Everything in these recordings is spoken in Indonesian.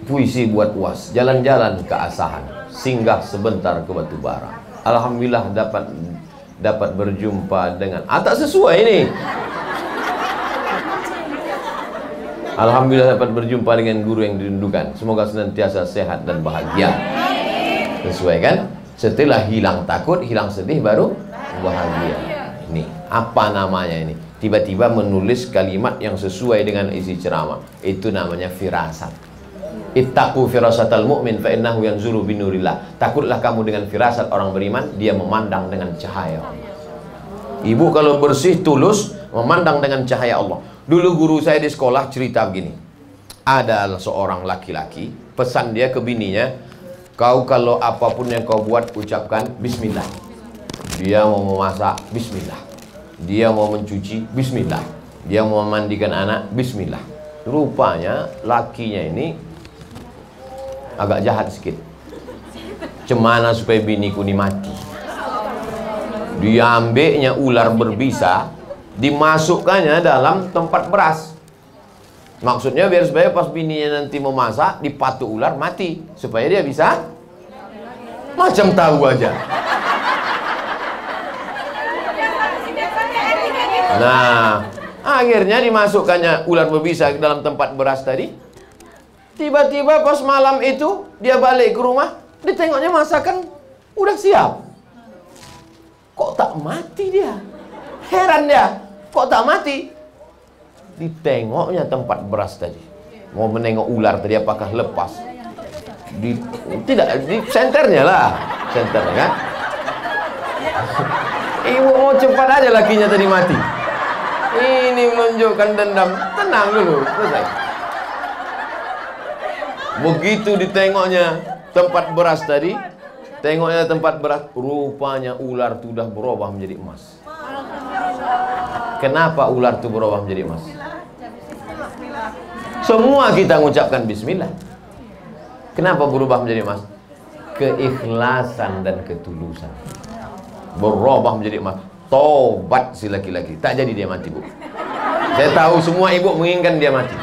puisi buat UAS, jalan-jalan ke Asahan, singgah sebentar ke Batubara. Alhamdulillah dapat berjumpa dengan tak sesuai ini. Alhamdulillah dapat berjumpa dengan guru yang dirindukan. Semoga senantiasa sehat dan bahagia. Sesuai kan? Setelah hilang takut, hilang sedih, baru bahagia. Ini apa namanya ini? Tiba-tiba menulis kalimat yang sesuai dengan isi ceramah. Itu namanya firasat. Ittaqu firasatal mu'min fa innahu yanzuru binurillah. Takutlah kamu dengan firasat orang beriman, dia memandang dengan cahaya Allah. Ibu kalau bersih, tulus, memandang dengan cahaya Allah. Dulu guru saya di sekolah cerita begini. Ada seorang laki-laki, pesan dia ke bininya, kau kalau apapun yang kau buat, ucapkan bismillah. Dia mau memasak, bismillah. Dia mau mencuci, bismillah. Dia mau memandikan anak, bismillah. Rupanya lakinya ini agak jahat sedikit. Cemana supaya biniku ini mati. Dia ambilnya ular berbisa, dimasukkannya dalam tempat beras. Maksudnya biar supaya pas bininya nanti mau masak, dipatuk ular, mati. Supaya dia bisa macam tahu aja. Nah, akhirnya dimasukkannya ular berbisa ke dalam tempat beras tadi. Tiba-tiba pas malam itu dia balik ke rumah, ditengoknya masakan udah siap. Kok tak mati dia? Heran dia, kok tak mati? Ditengoknya tempat beras tadi. Mau menengok ular tadi apakah lepas? Tidak, di senternya lah. Senternya kan? Ibu mau cepat aja lakinya tadi mati. Ini menunjukkan dendam. Tenang dulu, selesai. Begitu ditengoknya tempat beras tadi, tengoknya tempat beras, rupanya ular itu sudah berubah menjadi emas. Kenapa ular itu berubah menjadi emas? Semua kita mengucapkan bismillah. Kenapa berubah menjadi emas? Keikhlasan dan ketulusan. Berubah menjadi emas. Tobat si laki-laki. Tak jadi dia mati, Bu. Saya tahu semua ibu menginginkan dia mati.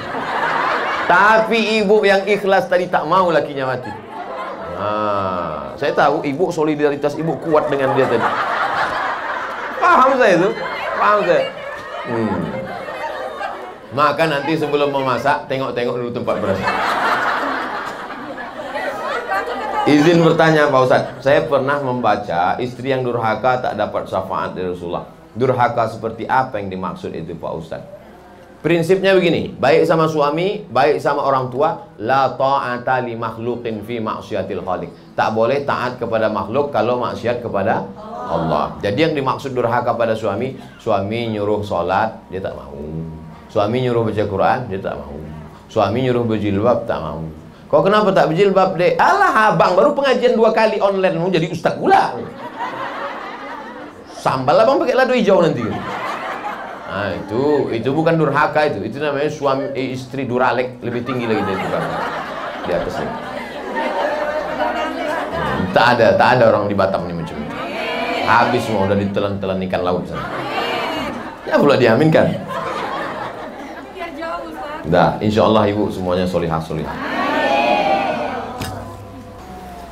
Tapi ibu yang ikhlas tadi tak mau lakinya mati. Saya tahu ibu, solidaritas ibu kuat dengan dia tadi. Paham saya itu? Paham saya. Maka nanti sebelum memasak, tengok-tengok dulu tempat beras. Izin bertanya Pak Ustadz, saya pernah membaca istri yang durhaka tak dapat syafaat dari Rasulullah. Durhaka seperti apa yang dimaksud itu Pak Ustadz? Prinsipnya begini, baik sama suami, baik sama orang tua, la ta'ata li makhluqin fi ma'syiatil khaliq. Tak boleh taat kepada makhluk kalau maksiat kepada Allah. Jadi yang dimaksud durhaka pada suami, suami nyuruh sholat, dia tak mau. Suami nyuruh baca Quran, dia tak mau. Suami nyuruh berjilbab, tak mau. Kau kenapa tak berjilbab, dek? Alah abang, baru pengajian 2 kali online, mau jadi ustaz pula. Sambal abang pakai lado hijau nanti. Nah, itu bukan durhaka itu. Itu namanya suami istri duralek, lebih tinggi lagi dari itu. Di atasnya. Tak ada orang di Batam ini macam itu. Habis semua udah ditelan-telan ikan laut sana. Ya pula diaminkan. Dah, insya Allah ibu semuanya solihah.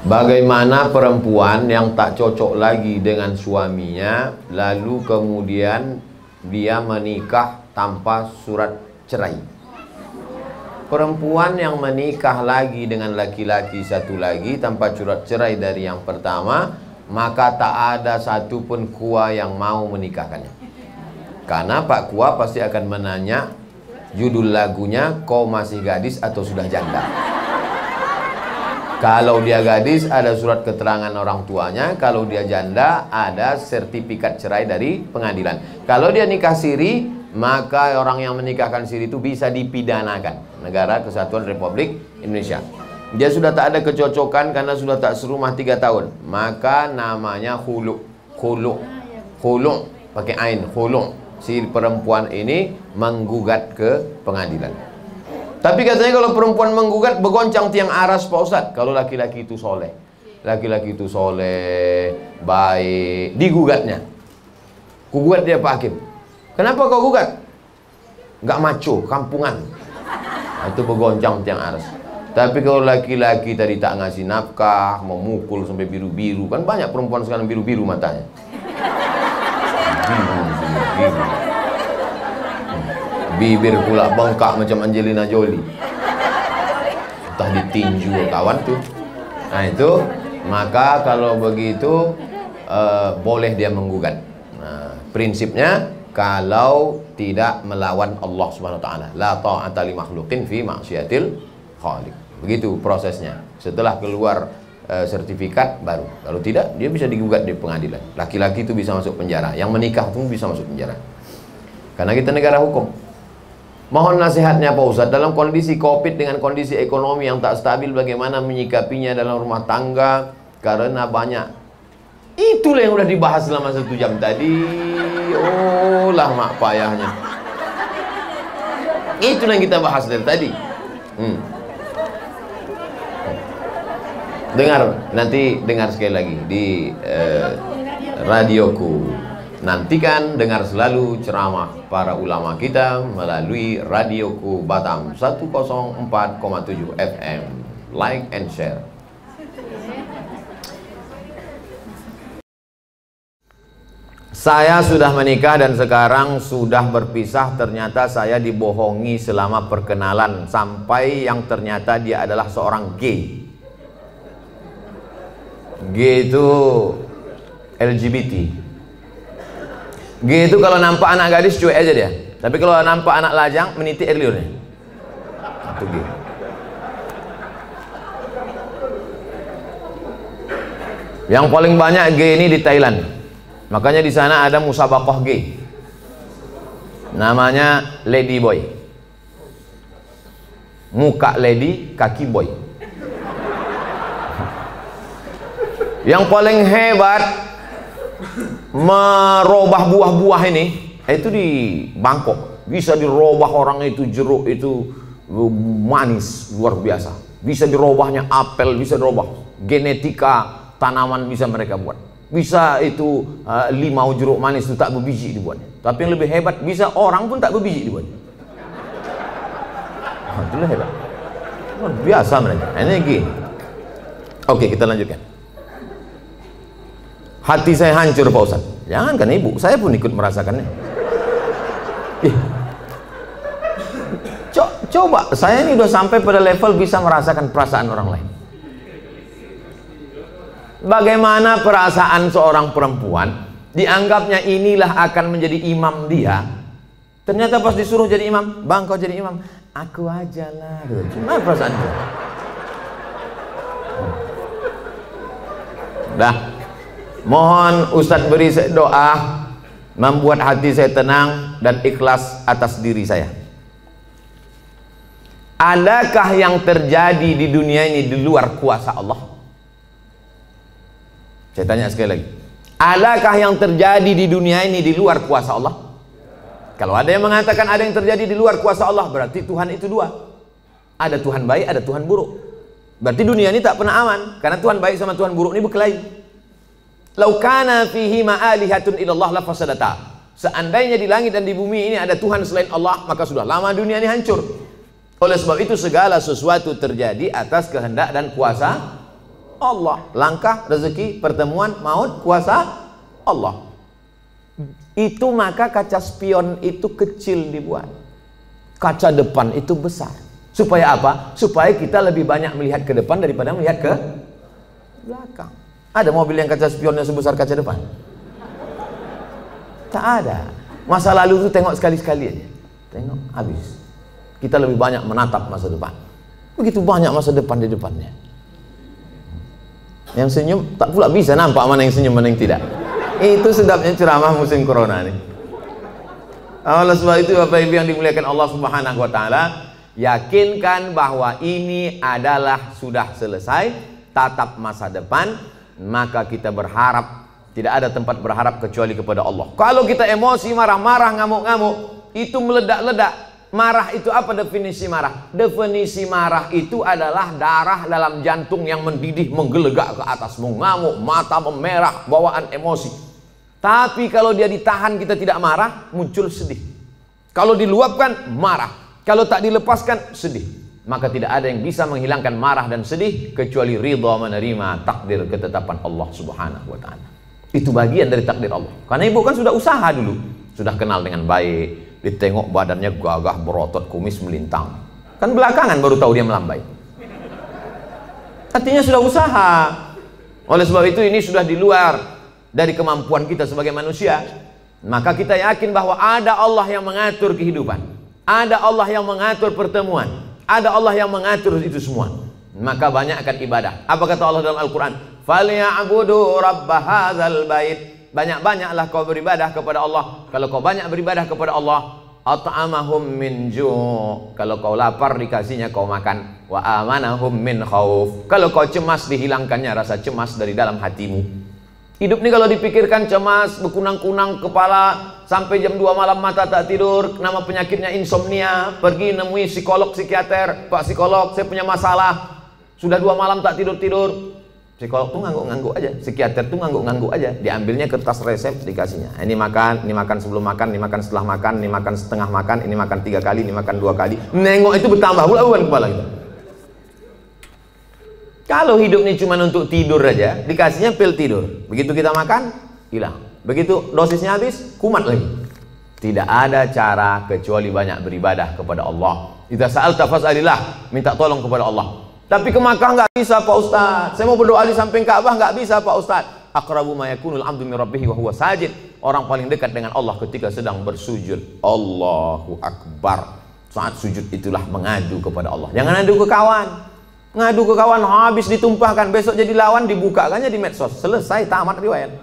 Bagaimana perempuan yang tak cocok lagi dengan suaminya, lalu kemudian dia menikah tanpa surat cerai? Perempuan yang menikah lagi dengan laki-laki satu lagi tanpa surat cerai dari yang pertama, maka tak ada satupun kua yang mau menikahkannya. Karena Pak Kua pasti akan menanya judul lagunya, kau masih gadis atau sudah janda? Kalau dia gadis ada surat keterangan orang tuanya, kalau dia janda ada sertifikat cerai dari pengadilan. Kalau dia nikah siri, maka orang yang menikahkan siri itu bisa dipidanakan. Negara Kesatuan Republik Indonesia. Dia sudah tak ada kecocokan karena sudah tak serumah 3 tahun, maka namanya khulu. Khulu pakai ain, khulu. Si perempuan ini menggugat ke pengadilan. Tapi katanya kalau perempuan menggugat bergoncang tiang aras Pak Ustadz. Kalau laki-laki itu soleh, baik, digugatnya. Kugugat dia Pak Hakim. Kenapa kau gugat? Gak maco, kampungan. Nah, itu bergoncang tiang aras. Tapi kalau laki-laki tadi tak ngasih nafkah, memukul sampai biru-biru, kan banyak perempuan sekarang biru-biru matanya. Biru. Bibir pula bengkak macam Angelina Jolie. Entah ditinju kawan tuh. Nah itu, maka kalau begitu boleh dia menggugat. Nah, prinsipnya kalau tidak melawan Allah Subhanahu wa taala, la ta'ata li makhluqin fi ma'siyatil khaliq. Begitu prosesnya. Setelah keluar sertifikat baru. Kalau tidak, dia bisa digugat di pengadilan. Laki-laki itu bisa masuk penjara, yang menikah pun bisa masuk penjara. Karena kita negara hukum. Mohon nasihatnya Pak Ustadz, dalam kondisi Covid dengan kondisi ekonomi yang tak stabil, bagaimana menyikapinya dalam rumah tangga? Karena banyak. Itulah yang udah dibahas selama 1 jam tadi. Oh lah mak payahnya. Itulah yang kita bahas dari tadi. Dengar sekali lagi di radioku. Nantikan dengar selalu ceramah para ulama kita melalui radioku Batam 104,7 FM. Like and share. Saya sudah menikah dan sekarang sudah berpisah. Ternyata saya dibohongi selama perkenalan, sampai yang ternyata dia adalah seorang gay. Gay itu LGBT. G itu kalau nampak anak gadis cuek aja dia. Tapi kalau nampak anak lajang meniti air liurnya. Itu G. Yang paling banyak G ini di Thailand. Makanya di sana ada musabaqah G. Namanya Lady Boy. Muka lady, kaki boy. Yang paling hebat merubah buah-buah ini itu di Bangkok. Bisa dirubah orang itu, jeruk itu manis luar biasa. Bisa dirubahnya apel, bisa dirubah genetika tanaman, bisa mereka buat. Bisa itu limau jeruk manis itu tak berbiji dibuatnya. Tapi yang lebih hebat, bisa orang pun tak berbiji dibuatnya. Itulah hebat. Luar biasa mereka. Ini gini. Oke, kita lanjutkan. Hati saya hancur Pak Ustaz. Jangankan ibu, saya pun ikut merasakannya. Coba, saya ini udah sampai pada level bisa merasakan perasaan orang lain. Bagaimana perasaan seorang perempuan, dianggapnya inilah akan menjadi imam dia. Ternyata pas disuruh jadi imam, bang kau jadi imam, aku aja lah. Gimana perasaan dia? Dah. Mohon Ustadz beri doa membuat hati saya tenang dan ikhlas atas diri saya. Adakah yang terjadi di dunia ini di luar kuasa Allah? Saya tanya sekali lagi. Adakah yang terjadi di dunia ini di luar kuasa Allah? Kalau ada yang mengatakan ada yang terjadi di luar kuasa Allah, berarti Tuhan itu dua. Ada Tuhan baik, ada Tuhan buruk. Berarti dunia ini tak pernah aman, karena Tuhan baik sama Tuhan buruk ini berkelahi. Lau kana fihi ma'alihatun illallah la fasadata. Seandainya di langit dan di bumi ini ada Tuhan selain Allah, maka sudah lama dunia ini hancur. Oleh sebab itu segala sesuatu terjadi atas kehendak dan kuasa Allah. Langkah, rezeki, pertemuan, maut, kuasa Allah. Itu maka kaca spion itu kecil dibuat. Kaca depan itu besar. Supaya apa? Supaya kita lebih banyak melihat ke depan daripada melihat ke belakang. Ada mobil yang kaca spionnya sebesar kaca depan? Tak ada. Masa lalu itu tengok sekali-sekali aja. Tengok, habis. Kita lebih banyak menatap masa depan. Begitu banyak masa depan di depannya. Yang senyum, tak pula bisa nampak mana yang senyum, mana yang tidak. Itu sedapnya ceramah musim corona nih. Oleh sebab itu Bapak Ibu yang dimuliakan Allah Subhanahu wa taala, yakinkan bahwa ini adalah sudah selesai, tatap masa depan. Maka kita berharap, tidak ada tempat berharap kecuali kepada Allah. Kalau kita emosi, marah-marah, ngamuk-ngamuk, itu meledak-ledak. Marah itu apa definisi marah? Definisi marah itu adalah darah dalam jantung yang mendidih, menggelegak ke atas, mengamuk, mata memerah, bawaan emosi. Tapi kalau dia ditahan, kita tidak marah, muncul sedih. Kalau diluapkan, marah. Kalau tak dilepaskan, sedih. maka tidak ada yang bisa menghilangkan marah dan sedih kecuali ridha menerima takdir ketetapan Allah Subhanahu wa taala. Itu bagian dari takdir Allah. Karena ibu kan sudah usaha dulu, sudah kenal dengan baik, ditengok badannya gagah berotot, kumis melintang. Kan belakangan baru tahu dia melambai. Artinya sudah usaha. Oleh sebab itu ini sudah di luar dari kemampuan kita sebagai manusia. Maka kita yakin bahwa ada Allah yang mengatur kehidupan, ada Allah yang mengatur pertemuan, ada Allah yang mengatur itu semua. Maka banyakkan ibadah. Apa kata Allah dalam Al-Quran? Falya'budu rabb hadzal bait. Banyak-banyaklah kau beribadah kepada Allah. Kalau kau banyak beribadah kepada Allah, at'amahum min ju'. Kalau kau lapar dikasihnya kau makan. Wa amanahum min khauf. Kalau kau cemas dihilangkannya rasa cemas dari dalam hatimu. Hidup ini kalau dipikirkan cemas, berkunang-kunang kepala, sampai jam 2 malam mata tak tidur, nama penyakitnya insomnia, pergi nemui psikolog, psikiater, Pak psikolog, saya punya masalah, sudah 2 malam tak tidur-tidur. Psikolog tuh ngangguk-ngangguk aja, psikiater tuh ngangguk-ngangguk aja, diambilnya kertas resep dikasihnya. Ini makan sebelum makan, ini makan setelah makan, ini makan setengah makan, ini makan 3 kali, ini makan 2 kali. Nengok itu bertambah pula beban kepala kita. Kalau hidup ini cuma untuk tidur aja, dikasihnya pil tidur. Begitu kita makan, hilang. Begitu dosisnya habis, kumat lagi. Tidak ada cara kecuali banyak beribadah kepada Allah. Idza sa'alta fas'alillah, minta tolong kepada Allah. Tapi ke Makkah nggak bisa Pak Ustaz. Saya mau berdoa di samping Ka'bah nggak bisa Pak Ustaz. Aqrabu ma yakunul 'abdu min rabbih wa huwa sajid. Orang paling dekat dengan Allah ketika sedang bersujud. Allahu Akbar. Saat sujud itulah mengadu kepada Allah. Jangan adu ke kawan. Ngadu ke kawan habis ditumpahkan, besok jadi lawan dibukakannya di medsos, selesai tamat riwayat.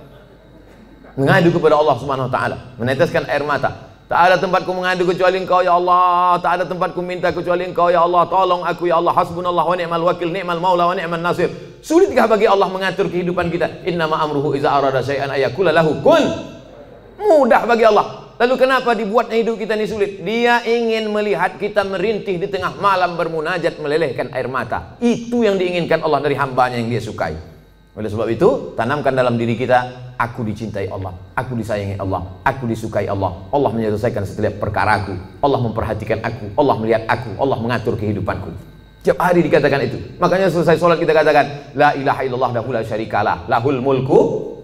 Mengadu kepada Allah Subhanahu wa taala, meneteskan air mata. Tak ada tempatku mengadu kecuali Engkau ya Allah, tak ada tempatku minta kecuali Engkau ya Allah, tolong aku ya Allah, hasbunallah wa ni'mal wakil, ni'mal maula wa ni'man nasir. Sulitkah bagi Allah mengatur kehidupan kita? Innama amruhu iza arada syai'an ayakula lahu kun. Mudah bagi Allah. Lalu kenapa dibuatnya hidup kita ini sulit? Dia ingin melihat kita merintih di tengah malam bermunajat melelehkan air mata. Itu yang diinginkan Allah dari hambanya yang dia sukai. Oleh sebab itu, tanamkan dalam diri kita, aku dicintai Allah, aku disayangi Allah, aku disukai Allah. Allah menyelesaikan setiap perkaraku, Allah memperhatikan aku, Allah melihat aku, Allah mengatur kehidupanku. Tiap hari dikatakan itu. Makanya selesai sholat kita katakan, la ilaha illallah wahdahu la syarikalah, lahul mulku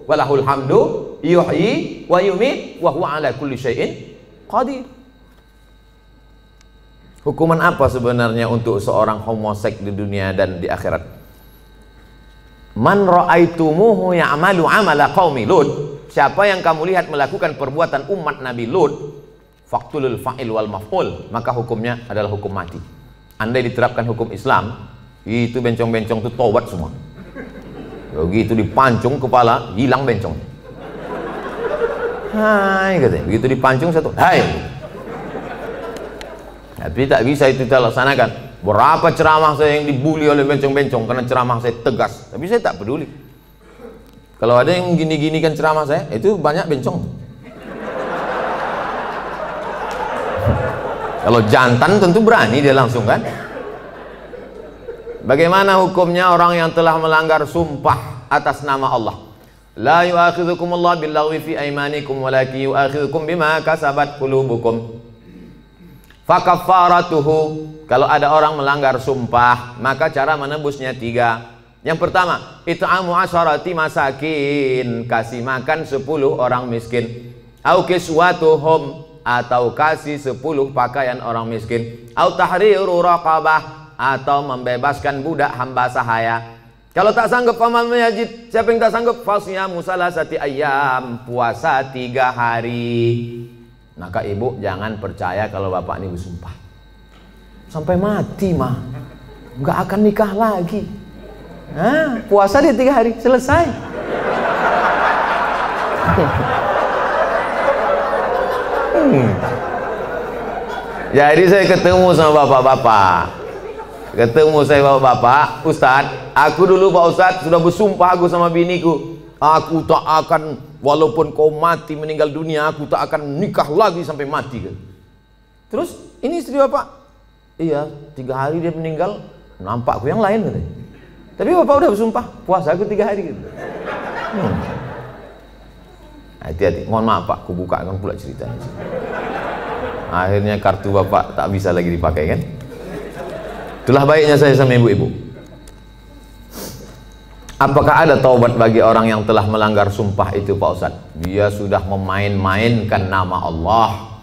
walahul hamdu yuhyi wa yumit wa huwa ala kulli syai'in qadir. Hukuman apa sebenarnya untuk seorang homoseks di dunia dan di akhirat? Man ra'aitumuhu ya'malu 'amala qaumi Lut. Siapa yang kamu lihat melakukan perbuatan umat Nabi Lut, faqtulul fa'il wal maf'ul, maka hukumnya adalah hukum mati. Andai diterapkan hukum Islam, itu bencong-bencong itu tobat semua. Begitu dipancung kepala, hilang bencong. Hai katanya, begitu dipancung satu, hai. Tapi tak bisa itu kita laksanakan. Berapa ceramah saya yang dibully oleh bencong-bencong karena ceramah saya tegas, tapi saya tak peduli. Kalau ada yang gini-gini kan ceramah saya, itu banyak bencong. Kalau jantan tentu berani dia langsung kan. Bagaimana hukumnya orang yang telah melanggar sumpah atas nama Allah? La yu'akhidhukumullahu billaghwi fi aymanikum walakin yu'akhidhukum bima kasabat qulubukum. Fakaffaratuhu, kalau ada orang melanggar sumpah, maka cara menebusnya 3. Yang pertama, it'amu asyarati masakin, kasih makan 10 orang miskin. Au kiswatuhum, atau kasih 10 pakaian orang miskin. Au tahriru raqabah, atau membebaskan budak hamba sahaya. Kalau tak sanggup faman yajid, siapa yang tak sanggup fasyamu salasati ayyam, puasa 3 hari. Maka ibu jangan percaya kalau bapak ini bersumpah sampai mati mah nggak akan nikah lagi. Nah, puasa dia 3 hari selesai. Jadi saya ketemu sama bapak-bapak, bapak-bapak, Ustadz, aku dulu Pak Ustadz sudah bersumpah aku sama biniku, aku tak akan, walaupun kau mati meninggal dunia, aku tak akan nikah lagi sampai mati. Terus ini istri bapak, iya 3 hari dia meninggal, nampak aku yang lain katanya. Tapi bapak udah bersumpah, puasa aku 3 hari gitu. Hati-hati, mohon maaf Pak, aku bukakan pula ceritanya. Akhirnya kartu bapak tak bisa lagi dipakai kan. Itulah baiknya saya sama ibu-ibu. Apakah ada taubat bagi orang yang telah melanggar sumpah itu Pak Ustadz? Dia sudah memain-mainkan nama Allah,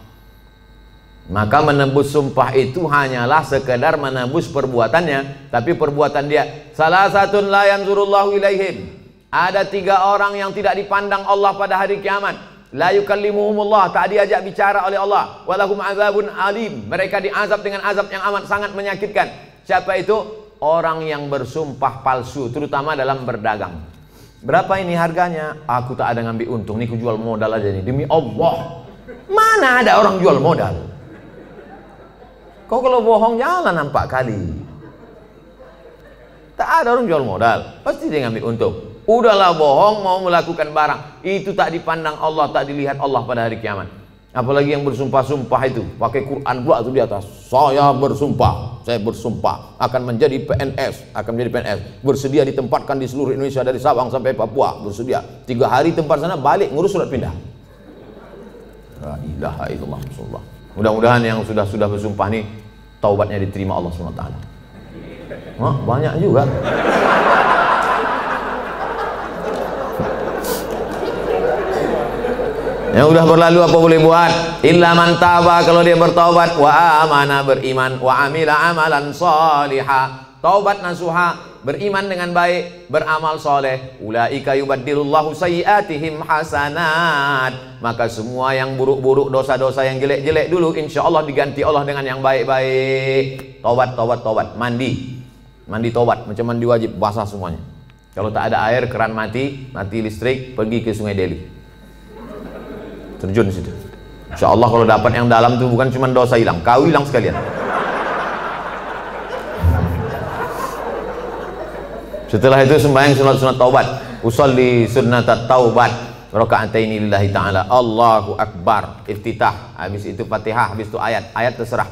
maka menebus sumpah itu hanyalah sekedar menebus perbuatannya. Tapi perbuatan dia, salah satun la yanzurullahu ilaihim, ada 3 orang yang tidak dipandang Allah pada hari kiamat. La yukallimuhumullah, tak diajak bicara oleh Allah. Walahum azabun alim, mereka diazab dengan azab yang amat sangat menyakitkan. Siapa itu? Orang yang bersumpah palsu, terutama dalam berdagang. Berapa ini harganya? Aku tak ada ngambil untung, nih ku jual modal aja nih, demi Allah. Mana ada orang jual modal? Kau kalau bohong jangan nampak kali. Tak ada orang jual modal, pasti dia ngambil untung. Udahlah bohong, mau melakukan barang itu tak dipandang Allah, tak dilihat Allah pada hari kiamat. Apalagi yang bersumpah-sumpah itu pakai Quran pula tuh di atas. Saya bersumpah akan menjadi PNS, bersedia ditempatkan di seluruh Indonesia dari Sabang sampai Papua, bersedia 3 hari tempat sana, balik ngurus surat pindah. La ilaha illallah. Mudah-mudahan yang sudah bersumpah nih taubatnya diterima Allah SWT. Banyak juga. Yang udah berlalu apa boleh buat? Illa man taba, kalau dia bertaubat, wa amana, beriman, wa amila amalan salihah, taubat nasuha, beriman dengan baik, beramal soleh. Ulaika yubaddilullahu sayyiatihim hasanat, maka semua yang buruk-buruk, dosa-dosa yang jelek-jelek dulu insya Allah diganti Allah dengan yang baik-baik. Taubat, mandi taubat, macam mandi wajib, basah semuanya. Kalau tak ada air, keran mati listrik, pergi ke Sungai Delhi, terjun di situ. Insya Allah kalau dapat yang dalam itu bukan cuma dosa hilang, kau hilang sekalian. Setelah itu sembahyang sunat taubat, usolli sunnat taubat, raka'ataini lillahi ta'ala, Allahu Akbar, iftitah, habis itu Fatihah, habis itu ayat terserah.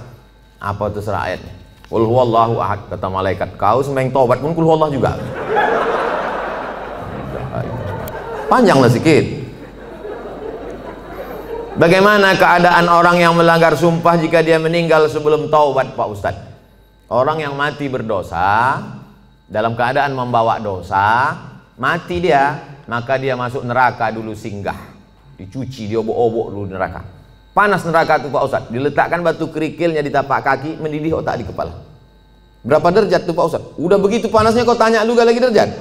Apa terserah ayatnya? Qul huwallahu ahad, kata malaikat. Kau sembahyang taubat pun qul huwallahu juga. Panjanglah sedikit. Bagaimana keadaan orang yang melanggar sumpah jika dia meninggal sebelum taubat Pak Ustadz? Orang yang mati berdosa, dalam keadaan membawa dosa, mati dia, maka dia masuk neraka dulu singgah, dicuci, diobok-obok dulu neraka. Panas neraka itu Pak Ustadz, diletakkan batu kerikilnya di tapak kaki, mendidih otak di kepala. Berapa derajat tuh Pak Ustadz? Udah begitu panasnya kau tanya juga lagi derajat?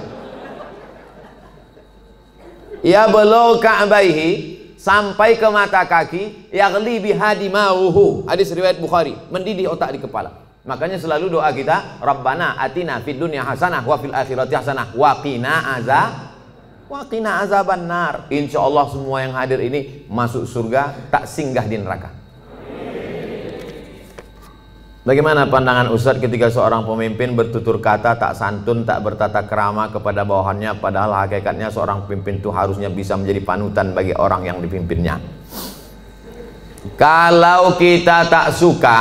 Ya belau ka'baihi, sampai ke mata kaki, yaghli bihadi mauhu, hadis riwayat Bukhari, mendidih otak di kepala. Makanya selalu doa kita, Rabbana atina fid dunya hasanah wa fil akhirati hasanah wa qina azaban nar. Insya Allah semua yang hadir ini masuk surga, tak singgah di neraka. Bagaimana pandangan Ustadz ketika seorang pemimpin bertutur kata tak santun, tak bertata krama kepada bawahannya, padahal hakikatnya seorang pemimpin itu harusnya bisa menjadi panutan bagi orang yang dipimpinnya. Kalau kita tak suka,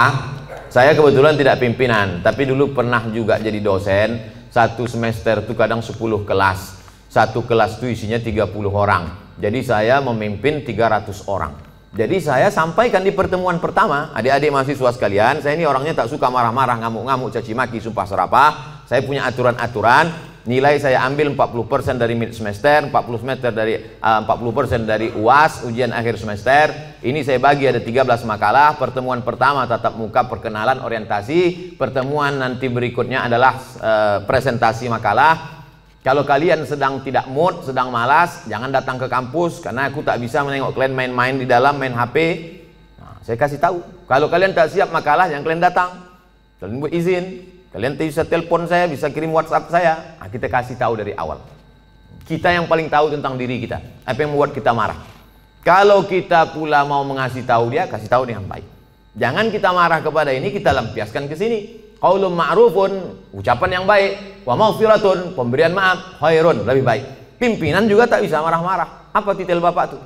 saya kebetulan tidak pimpinan, tapi dulu pernah juga jadi dosen. Satu semester itu kadang 10 kelas, satu kelas itu isinya 30 orang, jadi saya memimpin 300 orang. Jadi saya sampaikan di pertemuan pertama, adik-adik mahasiswa sekalian, saya ini orangnya tak suka marah-marah, ngamuk-ngamuk, caci maki, sumpah serapah. Saya punya aturan-aturan, nilai saya ambil 40% dari mid semester, 40% dari UAS, ujian akhir semester. Ini saya bagi ada 13 makalah. Pertemuan pertama tatap muka, perkenalan, orientasi. Pertemuan nanti berikutnya adalah presentasi makalah. Kalau kalian sedang tidak mood, sedang malas, jangan datang ke kampus, karena aku tak bisa menengok kalian main-main di dalam, main HP. Nah, saya kasih tahu, kalau kalian tak siap makalah, jangan kalian datang. Kalian buat izin, kalian bisa telepon saya, bisa kirim WhatsApp saya. Nah, kita kasih tahu dari awal. Kita yang paling tahu tentang diri kita, apa yang membuat kita marah. Kalau kita pula mau mengasih tahu dia, kasih tahu dengan baik. Jangan kita marah kepada ini, kita lampiaskan ke sini. Qaulun ma'rufun, ucapan yang baik, wa maghfiratun, pemberian maaf, khairun, lebih baik. Pimpinan juga tak bisa marah-marah. Apa titel bapak tuh?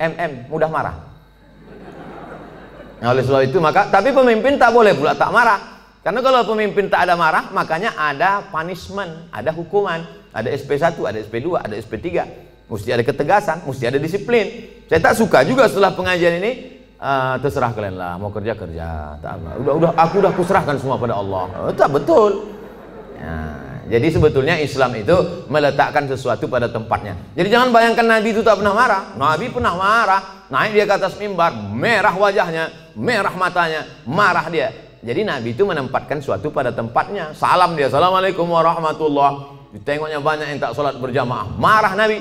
Mudah marah. Nah, oleh sebab itu maka, tapi pemimpin tak boleh pula tak marah. Karena kalau pemimpin tak ada marah, makanya ada punishment, ada hukuman, ada SP1, ada SP2, ada SP3. Mesti ada ketegasan, mesti ada disiplin. Saya tak suka juga setelah pengajian ini, terserah kalian lah, mau kerja tak apa. Udah aku serahkan semua pada Allah. Tak betul. Nah, jadi sebetulnya Islam itu meletakkan sesuatu pada tempatnya. Jadi jangan bayangkan Nabi itu tak pernah marah. Nabi pernah marah. Naik dia ke atas mimbar, merah wajahnya, merah matanya, marah dia. Jadi Nabi itu menempatkan sesuatu pada tempatnya. Salam dia, assalamualaikum warahmatullah. Ditengoknya banyak yang tak sholat berjamaah, marah Nabi.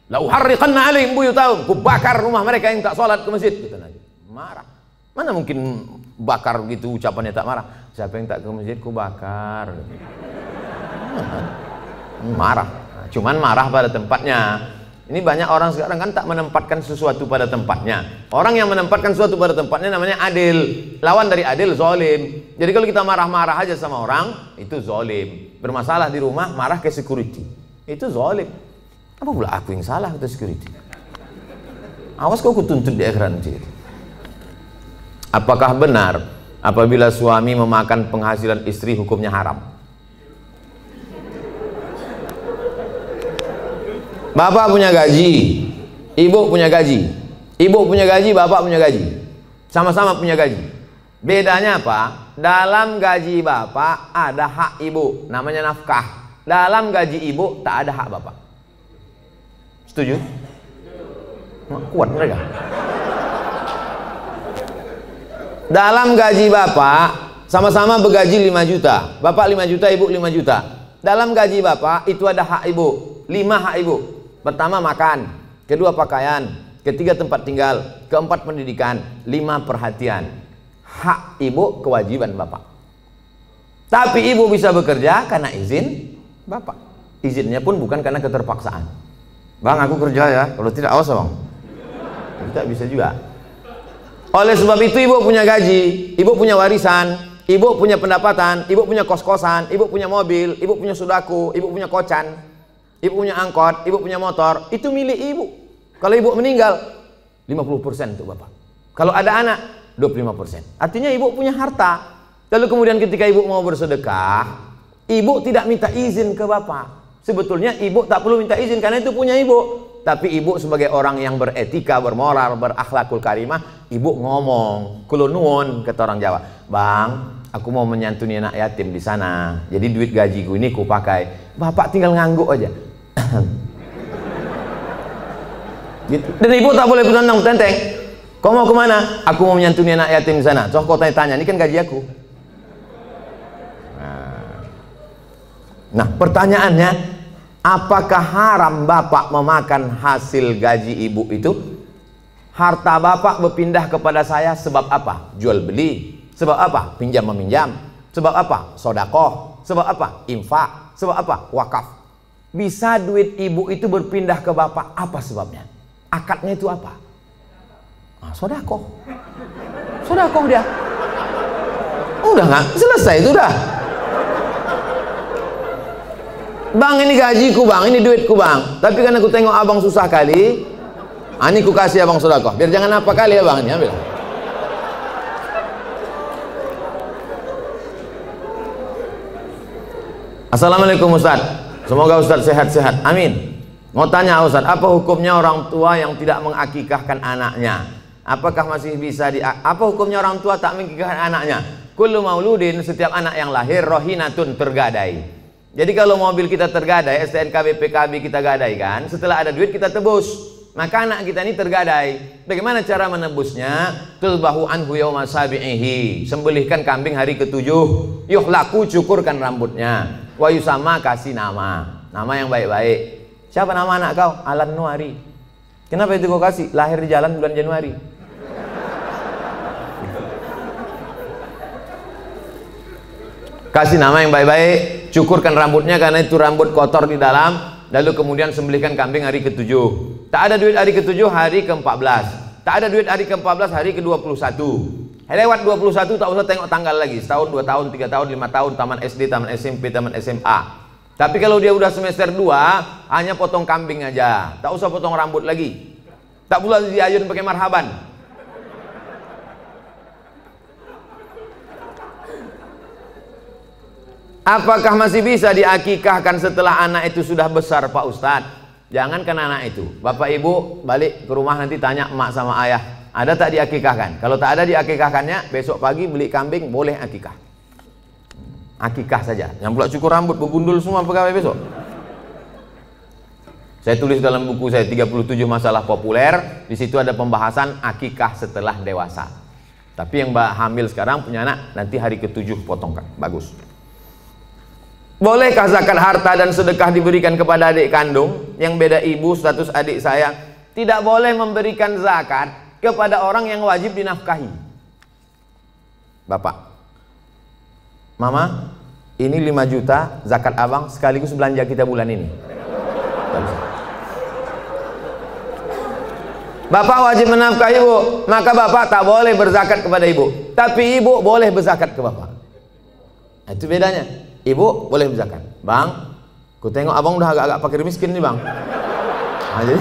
La uharriqanna alaihim buyutahum, ku bakar rumah mereka yang tak sholat ke masjid, kata Nabi. Marah. Mana mungkin bakar gitu ucapannya tak marah. Siapa yang tak ke masjid ku bakar. Marah. Nah, cuman marah pada tempatnya. Ini banyak orang sekarang kan tak menempatkan sesuatu pada tempatnya. Orang yang menempatkan sesuatu pada tempatnya namanya adil. Lawan dari adil zalim. Jadi kalau kita marah-marah aja sama orang, itu zalim. Bermasalah di rumah, marah ke security, itu zalim. Apa pula aku yang salah ke security? Awas kau kutuntut di akhirat nanti. Apakah benar apabila suami memakan penghasilan istri hukumnya haram? Bapak punya gaji, ibu punya gaji. Ibu punya gaji, bapak punya gaji. Sama-sama punya gaji. Bedanya apa? Dalam gaji bapak ada hak ibu, namanya nafkah. Dalam gaji ibu tak ada hak bapak. Setuju? Kuat mereka. Dalam gaji bapak sama-sama bergaji 5 juta. Bapak 5 juta, ibu 5 juta. Dalam gaji bapak itu ada hak ibu, 5 hak ibu. Pertama makan, kedua pakaian, ketiga tempat tinggal, keempat pendidikan, 5 perhatian. Hak ibu, kewajiban bapak. Tapi ibu bisa bekerja karena izin bapak. Izinnya pun bukan karena keterpaksaan. Bang, aku kerja ya, kalau tidak awas bang. Tidak bisa juga. Oleh sebab itu ibu punya gaji, ibu punya warisan, ibu punya pendapatan, ibu punya kos-kosan, ibu punya mobil, ibu punya sudaku, ibu punya kocan, ibu punya angkot, ibu punya motor, itu milik ibu. Kalau ibu meninggal, 50% untuk bapak. Kalau ada anak, 25%. Artinya ibu punya harta. Lalu kemudian ketika ibu mau bersedekah, ibu tidak minta izin ke bapak. Sebetulnya ibu tak perlu minta izin karena itu punya ibu. Tapi ibu sebagai orang yang beretika, bermoral, berakhlakul karimah, ibu ngomong, kulo nuwun, kata orang Jawa. Bang, aku mau menyantuni anak yatim di sana. Jadi duit gajiku ini ku pakai. Bapak tinggal ngangguk aja. Gitu. Dan ibu tak boleh bertentang tenteng. Kau mau kemana? Aku mau menyantuni anak yatim di sana. Coba kau tanya, ini kan gaji aku. Nah, pertanyaannya, apakah haram bapak memakan hasil gaji ibu itu? Harta bapak berpindah kepada saya sebab apa? Jual beli. Sebab apa? Pinjam meminjam. Sebab apa? Sodakoh. Sebab apa? Infak. Sebab apa? Wakaf. Bisa duit ibu itu berpindah ke bapak, apa sebabnya? Akadnya itu apa? Nah, sodakoh. Sodakoh dia. Udah nggak? Selesai itu udah. Bang, ini gajiku bang, ini duitku bang. Tapi karena aku tengok abang susah kali, ini ku kasih abang sodakoh. Biar jangan apa kali ya bang, ini ambil. Assalamualaikum Ustaz. Semoga Ustaz sehat-sehat. Amin. Mau tanya Ustaz, apa hukumnya orang tua yang tidak mengakikahkan anaknya? Apakah masih bisa apa hukumnya orang tua tak mengakikahkan anaknya? Kullu mauludin, setiap anak yang lahir rohinatun, tergadai. Jadi kalau mobil kita tergadai, STNK BPKB kita gadaikan, setelah ada duit kita tebus. Maka anak kita ini tergadai. Bagaimana cara menebusnya? Tulbahu anhu yawma sabi'ihi. Sembelihkan kambing hari ke-7. Yuhlaku, cukurkan rambutnya. Wa yusama, kasih nama. Nama yang baik-baik. Siapa nama anak kau? Alan Nuari. Kenapa itu kau kasih? Lahir di jalan bulan Januari. Kasih nama yang baik-baik, cukurkan rambutnya karena itu rambut kotor di dalam, lalu kemudian sembelihkan kambing hari ke-7. Tak ada duit hari ke-7, hari ke-14. Tak ada duit hari ke-14, hari ke-21. Lewat 21 tak usah tengok tanggal lagi. Setahun, 2 tahun, 3 tahun, 5 tahun, taman SD, taman SMP, taman SMA. Tapi kalau dia udah semester 2, hanya potong kambing aja. Tak usah potong rambut lagi. Tak pula diayun pakai marhaban. Apakah masih bisa diakikahkan setelah anak itu sudah besar Pak Ustadz? Jangankan anak itu, bapak ibu balik ke rumah nanti tanya emak sama ayah, ada tak diakikahkan? Kalau tak ada diakikahkannya, besok pagi beli kambing, boleh akikah. akikah saja. Yang pula cukur rambut, begundul semua pegawai besok. Saya tulis dalam buku saya 37 masalah populer, di situ ada pembahasan akikah setelah dewasa. Tapi yang hamil sekarang punya anak, nanti hari ke-7 potongkan. Bagus. Bolehkah zakat harta dan sedekah diberikan kepada adik kandung yang beda ibu, status adik saya? Tidak boleh memberikan zakat kepada orang yang wajib dinafkahi. Bapak, Mama, ini 5 juta zakat abang sekaligus belanja kita bulan ini. Bapak wajib menafkahi ibu, maka bapak tak boleh berzakat kepada ibu, tapi ibu boleh berzakat ke bapak. Nah, itu bedanya. Ibu boleh berzakat. Bang, ku tengok abang udah agak-agak fakir miskin nih bang. Nah, jadi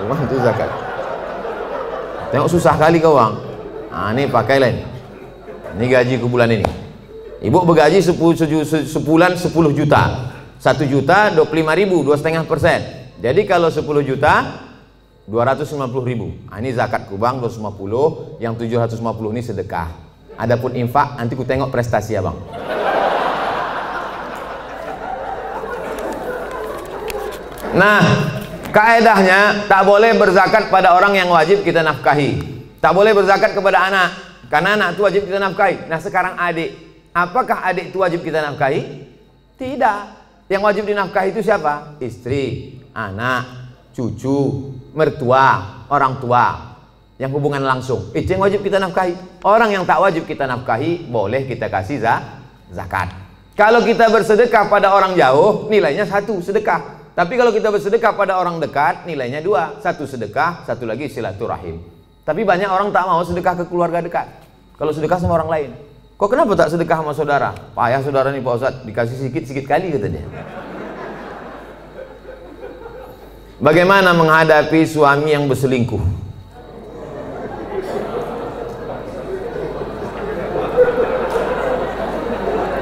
bang itu zakat. Tengok susah kali kau bang. Nah, ini pakai lain. Ini gaji ku bulan ini. Ibu bergaji sebulan 10 juta. 1 juta 25.000, 2,5%. Jadi kalau 10 juta 250.000. Nah, ini zakat ku bang 250, yang 750 ini sedekah. Adapun infak nanti ku tengok prestasi abang. Nah, kaedahnya tak boleh berzakat pada orang yang wajib kita nafkahi. Tak boleh berzakat kepada anak, karena anak itu wajib kita nafkahi. Nah, sekarang adik, apakah adik itu wajib kita nafkahi? Tidak. Yang wajib dinafkahi itu siapa? Istri, anak, cucu, mertua, orang tua, yang hubungan langsung. Itu yang wajib kita nafkahi. Orang yang tak wajib kita nafkahi boleh kita kasih zakat. Kalau kita bersedekah pada orang jauh, nilainya 1 sedekah. Tapi kalau kita bersedekah pada orang dekat, nilainya 2. 1 sedekah, 1 lagi silaturahim. Tapi banyak orang tak mau sedekah ke keluarga dekat. Kalau sedekah sama orang lain, kok kenapa tak sedekah sama saudara? Payah saudara nih Pak Ustadz, dikasih sikit-sikit kali katanya. Bagaimana menghadapi suami yang berselingkuh?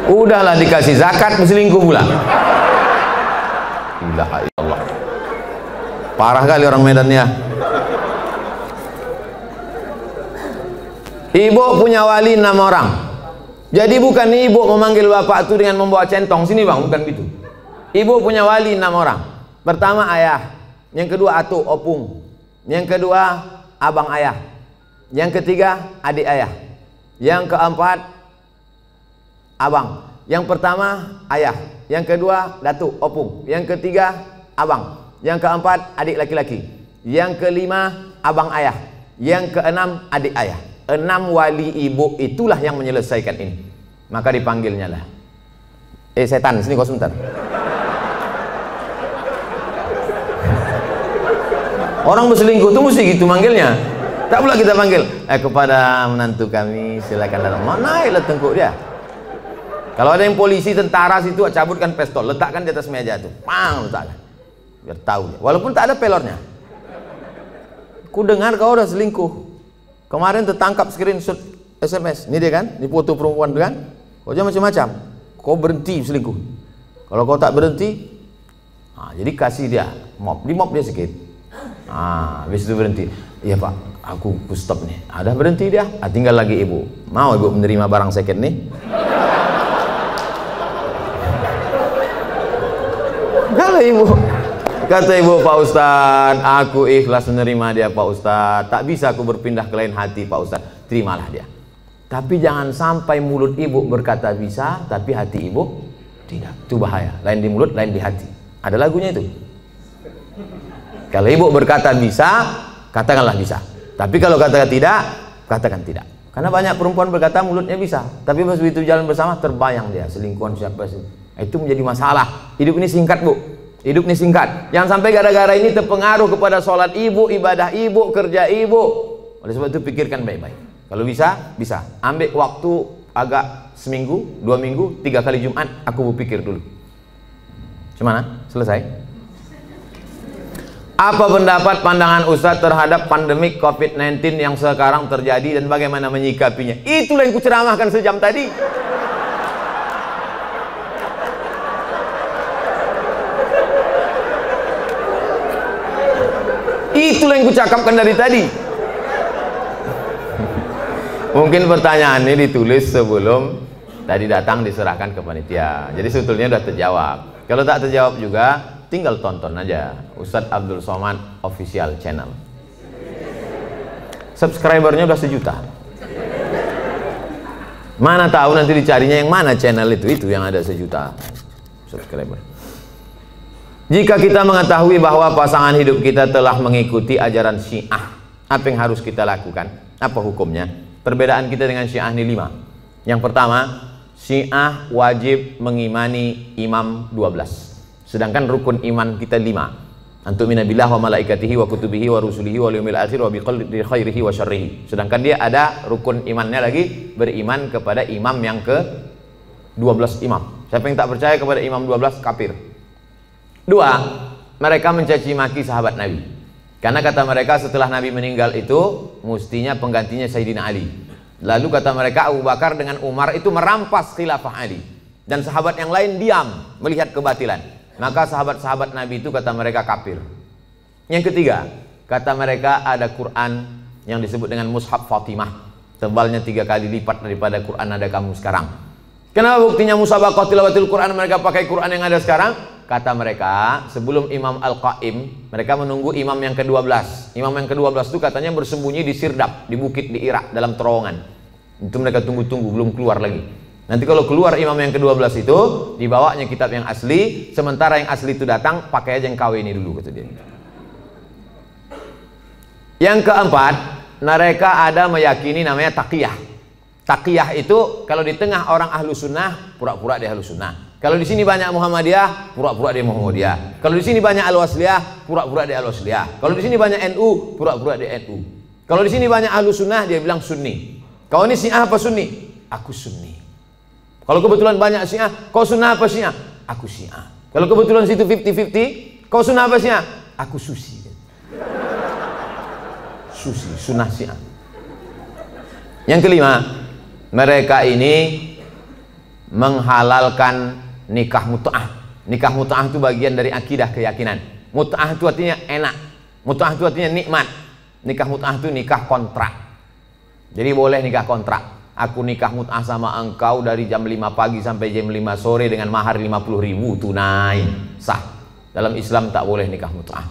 Udahlah dikasih zakat, berselingkuh pula. Ilaha illallah. Parah kali orang Medan ya. Ibu punya wali 6 orang. Jadi bukan ibu memanggil bapak itu dengan membawa centong sini bang, bukan gitu. Ibu punya wali 6 orang. Pertama ayah, yang kedua atu opung, yang kedua abang ayah, yang ketiga adik ayah, yang keempat abang. Yang pertama ayah, yang kedua datuk opung, yang ketiga abang, yang keempat adik laki-laki, yang kelima abang ayah, yang keenam adik ayah. 6 wali ibu itulah yang menyelesaikan ini. Maka dipanggilnya lah, setan sini kau sebentar. Orang berselingkuh itu mesti gitu manggilnya. Tak pula kita panggil kepada menantu kami silakan datang. Mana lah tengkuk dia. Kalau ada yang polisi, tentara situ, cabutkan pistol, letakkan di atas meja tuh, pang, letakkan, biar tahu dia. Walaupun tak ada pelornya. Ku dengar kau udah selingkuh. Kemarin tertangkap screenshot SMS. Ini dia kan, ini foto perempuan kan. Kau jangan macam-macam. Kau berhenti selingkuh. Kalau kau tak berhenti, nah, jadi kasih dia mop, di mop dia sikit. Nah, habis itu berhenti. Iya pak, aku stop nih. Ada berhenti dia. Tinggal lagi ibu. Mau ibu menerima barang second nih? Kalau ibu, kata ibu, Pak Ustadz, aku ikhlas menerima dia Pak Ustadz. Tak bisa aku berpindah ke lain hati Pak Ustadz. Terimalah dia. Tapi jangan sampai mulut ibu berkata bisa, tapi hati ibu tidak. Itu bahaya. Lain di mulut, lain di hati. Ada lagunya itu. Kalau ibu berkata bisa, katakanlah bisa. Tapi kalau katakan tidak, katakan tidak. Karena banyak perempuan berkata mulutnya bisa, tapi pas begitu jalan bersama terbayang dia selingkuhan siapa sih. Itu menjadi masalah. Hidup ini singkat bu. Hidup ini singkat. Jangan sampai gara-gara ini terpengaruh kepada sholat ibu, ibadah ibu, kerja ibu. Oleh sebab itu pikirkan baik-baik. Kalau bisa, bisa. Ambil waktu agak seminggu, 2 minggu, 3 kali Jumat. Aku berpikir dulu. Gimana? Selesai. Apa pendapat pandangan Ustadz terhadap pandemik COVID-19 yang sekarang terjadi dan bagaimana menyikapinya? Itulah yang kuceramahkan sejam tadi. Itulah yang kucakapkan dari tadi. Mungkin pertanyaan ini ditulis sebelum Tadi datang diserahkan ke panitia. Jadi sebetulnya sudah terjawab. Kalau tak terjawab juga, tinggal tonton aja Ustadz Abdul Somad Official Channel. Subscribernya udah 1 juta. Mana tahu nanti dicarinya yang mana channel itu yang ada 1 juta subscriber. Jika kita mengetahui bahwa pasangan hidup kita telah mengikuti ajaran Syiah, apa yang harus kita lakukan? Apa hukumnya? Perbedaan kita dengan Syiah ini 5. Yang pertama, Syiah wajib mengimani imam 12. Sedangkan rukun iman kita 5. Antumina billah wa malaikatihi wa kutubihi wa rusulihi wa liyumil akhir wa biqadri khairihi wa syarrihi. Sedangkan dia ada rukun imannya lagi, beriman kepada imam yang ke 12 imam. Siapa yang tak percaya kepada imam 12 kafir. 2, mereka mencaci maki sahabat Nabi. Karena kata mereka setelah Nabi meninggal itu mestinya penggantinya Sayyidina Ali. Lalu kata mereka Abu Bakar dengan Umar itu merampas khilafah Ali. Dan sahabat yang lain diam melihat kebatilan. Maka sahabat-sahabat Nabi itu kata mereka kafir. Yang ketiga, kata mereka ada Quran yang disebut dengan Mushaf Fatimah, tebalnya 3 kali lipat daripada Quran ada kamu sekarang. Kenapa buktinya musabaqah tilawatil Quran mereka pakai Quran yang ada sekarang? Kata mereka, sebelum Imam Al-Qaim, mereka menunggu imam yang ke-12. Imam yang ke-12 itu katanya bersembunyi di Sirdab, di bukit di Irak, dalam terowongan. Itu mereka tunggu-tunggu, belum keluar lagi. Nanti kalau keluar imam yang ke-12 itu, dibawanya kitab yang asli, sementara yang asli itu datang, pakai aja yang KW ini dulu, kata dia. Yang keempat, mereka ada meyakini namanya taqiyah. Taqiyah itu kalau di tengah orang ahlu sunnah, pura-pura dia ahlu sunnah. Kalau di sini banyak Muhammadiyah, pura-pura dia Muhammadiyah. Kalau di sini banyak Al-Wasliyah, pura-pura dia Al-Wasliyah. Kalau di sini banyak NU, pura-pura dia NU. Kalau di sini banyak ahlu sunnah, dia bilang Sunni. Kau ini Syiah apa Sunni? Aku Sunni. Kalau kebetulan banyak Syiah, kau sunnah apa Syiah? Aku Syiah. Kalau kebetulan situ 50-50, kau sunnah apa Syiah? Aku Susi. Susi, sunnah Syiah. Yang kelima, mereka ini menghalalkan nikah mut'ah. Nikah mut'ah itu bagian dari akidah keyakinan. Mut'ah itu artinya enak. Mut'ah itu artinya nikmat. Nikah mut'ah itu nikah kontrak. Jadi boleh nikah kontrak. Aku nikah mut'ah sama engkau dari jam 5 pagi sampai jam 5 sore dengan mahar 50.000 tunai, sah. Dalam Islam tak boleh nikah mut'ah.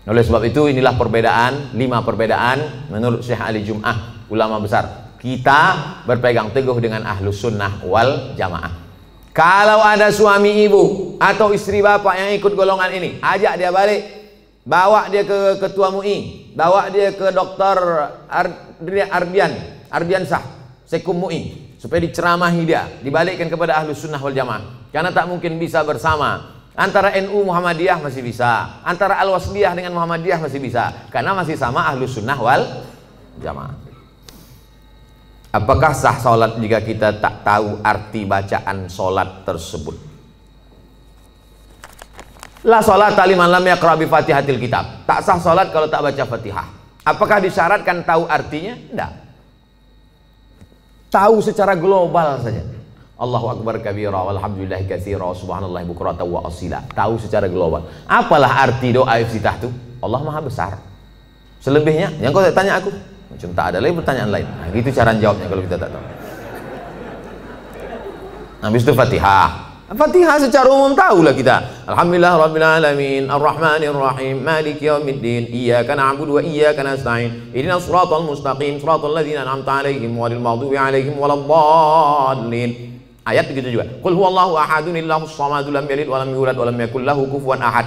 Oleh sebab itu inilah perbedaan, 5 perbedaan menurut Syekh Ali Jum'ah, ulama besar. Kita berpegang teguh dengan ahlus sunnah wal jamaah. Kalau ada suami ibu atau istri bapak yang ikut golongan ini, ajak dia balik, bawa dia ke ketua MUI, bawa dia ke dokter Ardiansah Sekum MUI, supaya diceramahi dia, dibalikkan kepada ahlus sunnah wal jamaah. Karena tak mungkin bisa bersama. Antara NU Muhammadiyah masih bisa, antara Al-Wasliyah dengan Muhammadiyah masih bisa, karena masih sama ahlus sunnah wal jamaah. Apakah sah sholat jika kita tak tahu arti bacaan sholat tersebut? La sholat liman lam yaqra bi fatihatil kitab. Tak sah sholat kalau tak baca Fatihah. Apakah disyaratkan tahu artinya? Tidak. Tahu secara global saja. Allahu akbar kabira walhamdulillahi katsira wa subhanallahi bukratan wa asila. Tahu secara global. Apalah arti doa iftitah itu? Allah Maha besar. Selebihnya yang kau tanya aku, macam tak ada lagi pertanyaan lain. Nah, gitu cara jawabnya kalau kita tak tahu. Habis itu Fatihah. Fatihah secara umum tahulah kita. Alhamdulillah rabbil alamin, arrahmanir rahim, maliki yaumiddin, iyyaka na'budu wa iyyaka nasta'in, ihdinas siratal mustaqim, siratal ladzina an'amta 'alaihim ghairil maghdubi 'alaihim waladdallin. Ayat begitu juga. Qul huwallahu ahadun illahus samadu lam yalid wa lam yulad wa lam yakul lahu kufuwan ahad.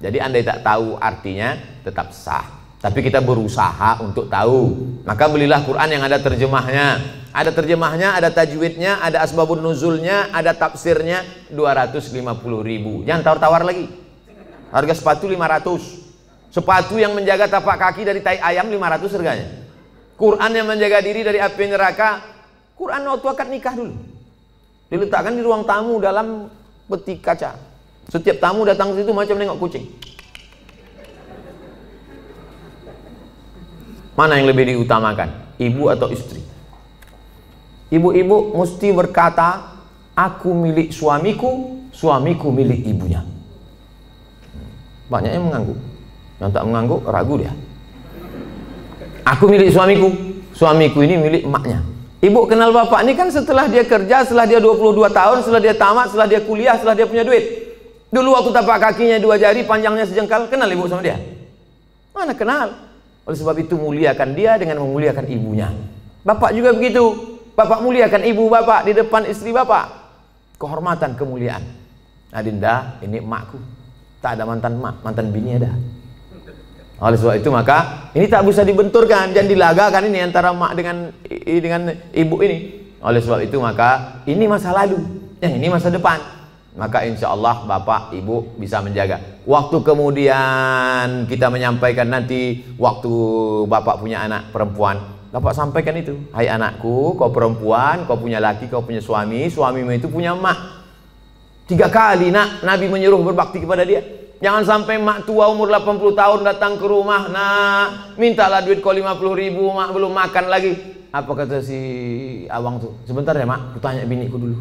Jadi andai tak tahu artinya tetap sah. Tapi kita berusaha untuk tahu. Maka belilah Quran yang ada terjemahnya. Ada terjemahnya, ada tajwidnya, ada asbabun nuzulnya, ada tafsirnya. 250.000. Jangan tawar-tawar lagi. Harga sepatu 500. Sepatu yang menjaga tapak kaki dari tai ayam 500 harganya. Quran yang menjaga diri dari api neraka. Quran waktu akad nikah dulu diletakkan di ruang tamu dalam peti kaca. Setiap tamu datang ke situ macam nengok kucing. Mana yang lebih diutamakan, ibu atau istri? Ibu-ibu mesti berkata, aku milik suamiku, suamiku milik ibunya. Banyak yang mengangguk. Yang tak mengangguk ragu dia. Aku milik suamiku, suamiku ini milik emaknya. Ibu kenal bapak ini kan setelah dia kerja, setelah dia 22 tahun, setelah dia tamat, setelah dia kuliah, setelah dia punya duit. Dulu waktu tapak kakinya 2 jari, panjangnya sejengkal, kenal ibu sama dia? Mana kenal? Oleh sebab itu muliakan dia dengan memuliakan ibunya. Bapak juga begitu. Bapak muliakan ibu bapak di depan istri bapak. Kehormatan, kemuliaan. Adinda, ini emakku. Tak ada mantan emak, mantan bini ada. Oleh sebab itu maka ini tak bisa dibenturkan, jangan dilagakan ini antara emak dengan ibu ini. Oleh sebab itu maka ini masa lalu, yang ini masa depan. Maka insya Allah bapak ibu bisa menjaga. Waktu kemudian kita menyampaikan nanti waktu bapak punya anak perempuan, bapak sampaikan itu, hai anakku, kau perempuan, kau punya laki, kau punya suami, suamimu itu punya emak. 3 kali nak Nabi menyuruh berbakti kepada dia. Jangan sampai mak tua umur 80 tahun datang ke rumah, nak mintalah duit kau 50.000, mak belum makan lagi. Apa kata si abang tuh? Sebentar ya mak, aku tanya biniku dulu.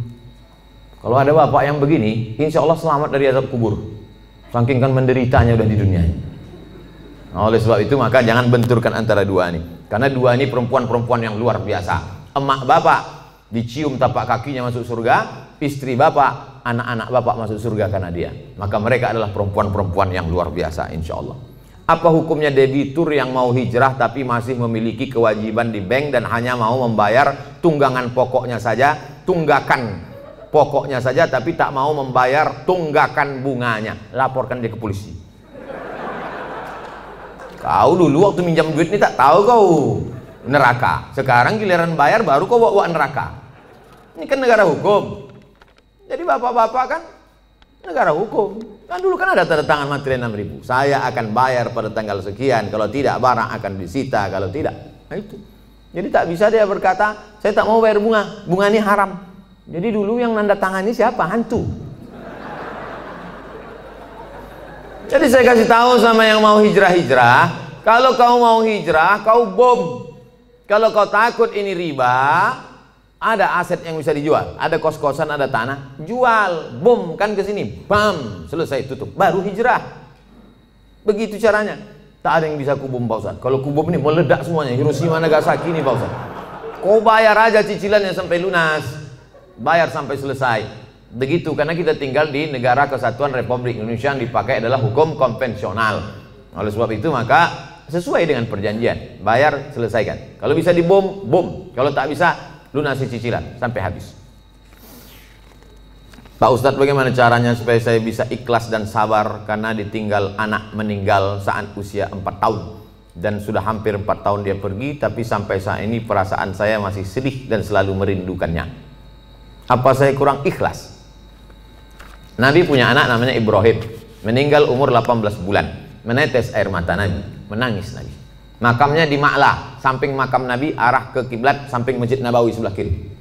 Kalau ada bapak yang begini, insya Allah selamat dari azab kubur. Saking kan menderitanya udah di dunia. Nah, oleh sebab itu maka jangan benturkan antara dua ini. Karena dua ini perempuan-perempuan yang luar biasa. Emak bapak dicium tapak kakinya masuk surga, istri bapak, anak-anak bapak masuk surga karena dia. Maka mereka adalah perempuan-perempuan yang luar biasa insya Allah. Apa hukumnya debitur yang mau hijrah tapi masih memiliki kewajiban di bank dan hanya mau membayar tunggangan pokoknya saja, tunggakan pokoknya saja tapi tak mau membayar tunggakan bunganya? Laporkan dia ke polisi. Kau dulu waktu minjam duit ini tak tahu kau neraka, sekarang giliran bayar baru kau bawa neraka. Ini kan negara hukum. Jadi bapak-bapak kan negara hukum. Kan dulu kan ada tanda tangan materi 6.000. Saya akan bayar pada tanggal sekian, kalau tidak barang akan disita, kalau tidak. Nah itu. Jadi tak bisa dia berkata, saya tak mau bayar bunga, bunga ini haram. Jadi dulu yang nanda tangani siapa? Hantu. Jadi saya kasih tahu sama yang mau hijrah-hijrah, kalau kau mau hijrah, kau bom. Kalau kau takut ini riba, ada aset yang bisa dijual, ada kos-kosan, ada tanah, jual, bom kan ke sini, bam, selesai tutup, baru hijrah. Begitu caranya. Tak ada yang bisa kubom Pak Ustaz. Kalau kubom ini meledak semuanya, Hiroshima Nagasaki ini Pak Ustaz. Kau bayar aja cicilannya sampai lunas, bayar sampai selesai. Begitu, karena kita tinggal di negara kesatuan Republik Indonesia yang dipakai adalah hukum konvensional. Oleh sebab itu maka sesuai dengan perjanjian, bayar selesaikan. Kalau bisa dibom, bom. Kalau tak bisa, lunasi cicilan sampai habis. Pak Ustadz, bagaimana caranya supaya saya bisa ikhlas dan sabar karena ditinggal anak meninggal saat usia 4 tahun dan sudah hampir 4 tahun dia pergi, tapi sampai saat ini perasaan saya masih sedih dan selalu merindukannya. Apa saya kurang ikhlas? Nabi punya anak namanya Ibrahim, meninggal umur 18 bulan, menetes air mata Nabi, menangis Nabi. Makamnya di Ma'la, samping makam Nabi, arah ke kiblat, samping Masjid Nabawi sebelah kiri.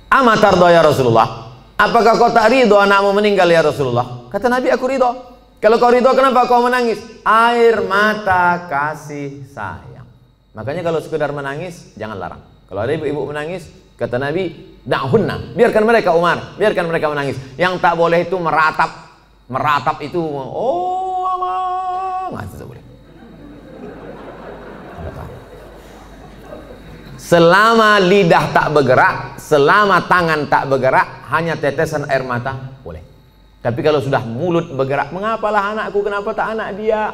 Amatardo ya Rasulullah, apakah kau tak ridho anakmu meninggal ya Rasulullah? Kata Nabi, aku ridho. Kalau kau ridho, kenapa kau menangis? Air mata kasih sayang. Makanya kalau sekedar menangis, jangan larang. Kalau ada ibu-ibu menangis, kata Nabi, da'hunna, biarkan mereka Umar, biarkan mereka menangis. Yang tak boleh itu meratap. Meratap itu, oh Allah, nggak boleh. Selama lidah tak bergerak, selama tangan tak bergerak, hanya tetesan air mata boleh. Tapi kalau sudah mulut bergerak, mengapalah anakku, kenapa tak anak dia?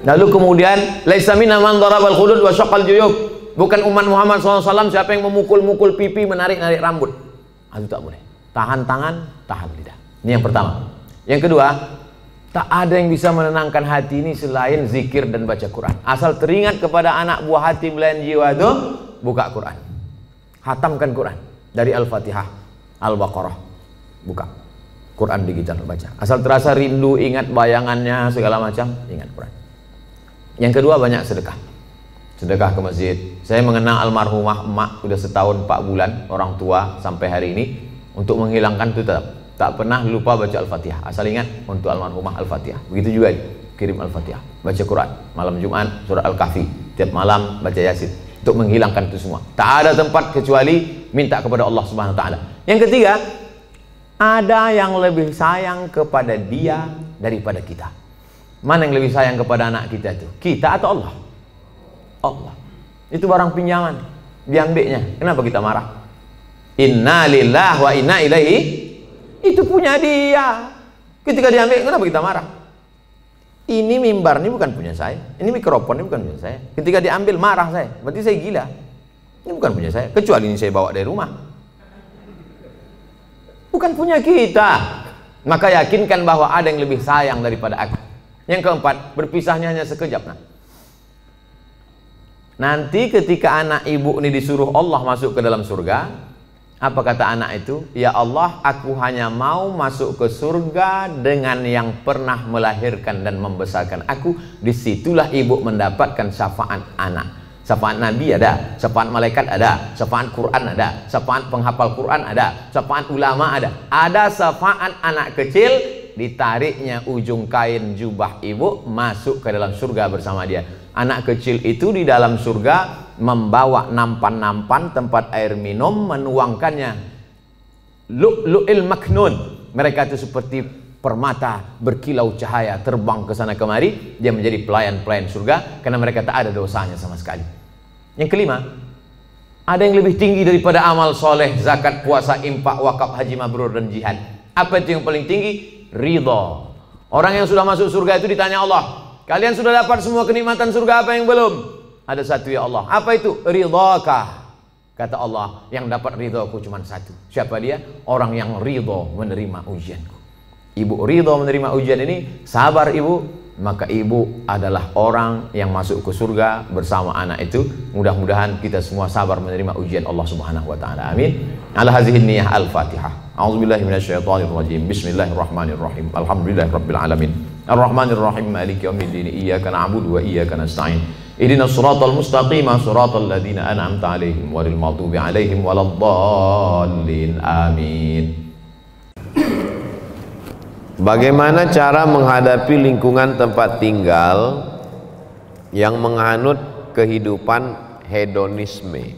Lalu kemudian, laisa minna man darabal khudud wa syaqqal juyub. Bukan umat Muhammad SAW siapa yang memukul-mukul pipi, menarik-narik rambut. Itu tak boleh. Tahan tangan, tahan lidah. Ini yang pertama. Yang kedua, tak ada yang bisa menenangkan hati ini selain zikir dan baca Quran. Asal teringat kepada anak buah hati belayan jiwa itu, buka Quran, hatamkan Quran dari Al-Fatihah, Al-Baqarah, buka Quran digital baca. Asal terasa rindu, ingat bayangannya segala macam, ingat Quran. Yang kedua, banyak sedekah. Sedekah ke masjid. Saya mengenal almarhumah emak udah setahun 4 bulan, orang tua sampai hari ini, untuk menghilangkan itu tetap tak pernah lupa baca Al-Fatihah. Asal ingat untuk almarhumah Al-Fatihah. Begitu juga kirim Al-Fatihah, baca Quran, malam Jumat surah Al-Kahfi, tiap malam baca Yasin, untuk menghilangkan itu semua. Tak ada tempat kecuali minta kepada Allah Subhanahu wa taala. Yang ketiga, ada yang lebih sayang kepada dia daripada kita. Mana yang lebih sayang kepada anak kita itu? Kita atau Allah? Allah. Itu barang pinjaman, diambilnya. Kenapa kita marah? Inna lillahi wa inna ilaihi. Itu punya dia. Ketika diambil, kenapa kita marah? Ini mimbar ini bukan punya saya. Ini mikrofon ini bukan punya saya. Ketika diambil marah saya. Berarti saya gila. Ini bukan punya saya. Kecuali ini saya bawa dari rumah. Bukan punya kita. Maka yakinkan bahwa ada yang lebih sayang daripada aku. Yang keempat, berpisahnya hanya sekejap. Nanti ketika anak ibu ini disuruh Allah masuk ke dalam surga, apa kata anak itu? Ya Allah, aku hanya mau masuk ke surga dengan yang pernah melahirkan dan membesarkan aku. Disitulah ibu mendapatkan syafaat anak. Syafaat Nabi ada, syafaat malaikat ada, syafaat Quran ada, syafaat penghafal Quran ada, syafaat ulama ada. Ada syafaat anak kecil, ditariknya ujung kain jubah ibu masuk ke dalam surga bersama dia. Anak kecil itu di dalam surga membawa nampan-nampan tempat air minum, menuangkannya lu'lu'il maknun. Mereka itu seperti permata berkilau cahaya terbang ke sana kemari. Dia menjadi pelayan-pelayan surga karena mereka tak ada dosanya sama sekali. Yang kelima, ada yang lebih tinggi daripada amal soleh, zakat, puasa, infak, wakaf, haji mabrur dan jihad. Apa itu yang paling tinggi? Ridha. Orang yang sudah masuk surga itu ditanya Allah, kalian sudah dapat semua kenikmatan surga, apa yang belum? Ada satu ya Allah. Apa itu? Ridhakah? Kata Allah, yang dapat ridhaku cuma satu. Siapa dia? Orang yang ridha menerima ujianku. Ibu ridha menerima ujian ini, sabar ibu, maka ibu adalah orang yang masuk ke surga bersama anak itu. Mudah-mudahan kita semua sabar menerima ujian Allah Subhanahu wa taala. Amin. Ala hadhihi niyyah al-Fatihah. A'udzubillahi minasyaitonir rajim. Bismillahirrahmanirrahim. Alhamdulillahirabbil alamin. Arrahmanirrahim. Maliki yaumiddin. Iyyaka na'budu wa iyyaka nasta'in. Ihdinas siratal mustaqim, siratal ladzina an'amta 'alaihim ghairil maghdubi 'alaihim waladdallin. Amin. Bagaimana cara menghadapi lingkungan tempat tinggal yang menganut kehidupan hedonisme?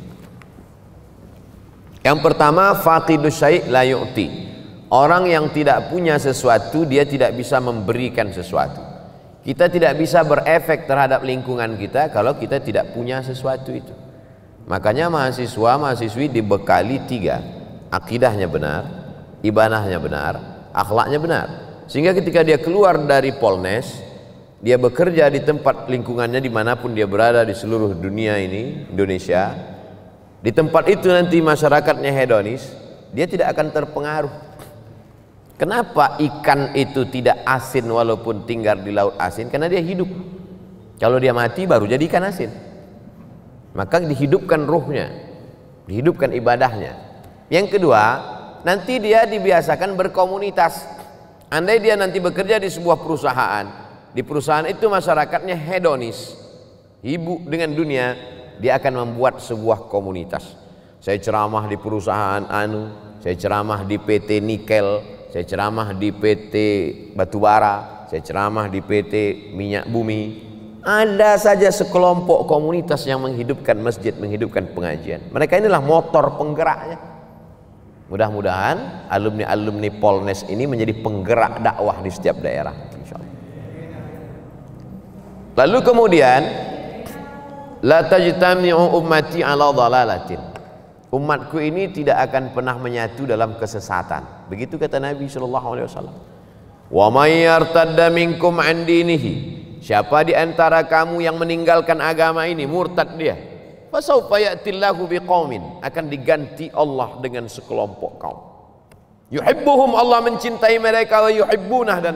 Yang pertama, faqidus syai' la yu'ti. Orang yang tidak punya sesuatu, dia tidak bisa memberikan sesuatu. Kita tidak bisa berefek terhadap lingkungan kita kalau kita tidak punya sesuatu itu. Makanya mahasiswa, mahasiswi dibekali 3. Akidahnya benar, ibadahnya benar, akhlaknya benar. Sehingga ketika dia keluar dari Polnes, dia bekerja di tempat lingkungannya dimanapun dia berada di seluruh dunia ini, Indonesia, di tempat itu nanti masyarakatnya hedonis, dia tidak akan terpengaruh. Kenapa ikan itu tidak asin walaupun tinggal di laut asin? Karena dia hidup. Kalau dia mati baru jadi ikan asin. Maka dihidupkan ruhnya, dihidupkan ibadahnya. Yang kedua, nanti dia dibiasakan berkomunitas. Andai dia nanti bekerja di sebuah perusahaan, di perusahaan itu masyarakatnya hedonis, sibuk dengan dunia, dia akan membuat sebuah komunitas. Saya ceramah di perusahaan anu, saya ceramah di PT Nikel, saya ceramah di PT Batubara, saya ceramah di PT Minyak Bumi. Ada saja sekelompok komunitas yang menghidupkan masjid, menghidupkan pengajian. Mereka inilah motor penggeraknya. Mudah-mudahan alumni-alumni Polnes ini menjadi penggerak dakwah di setiap daerah, insyaallah. Lalu kemudian, la tajtami'u ummati 'ala dhalalatin. Umatku ini tidak akan pernah menyatu dalam kesesatan. Begitu kata Nabi sallallahu alaihi wasallam. Wa may yartadda minkum 'an dinihi. Siapa di antara kamu yang meninggalkan agama ini, murtad dia, fasawfa ya'tillahu biqaumin, akan diganti Allah dengan sekelompok kaum. Yuhibbuhum, Allah mencintai mereka, wa yuhibbunah, dan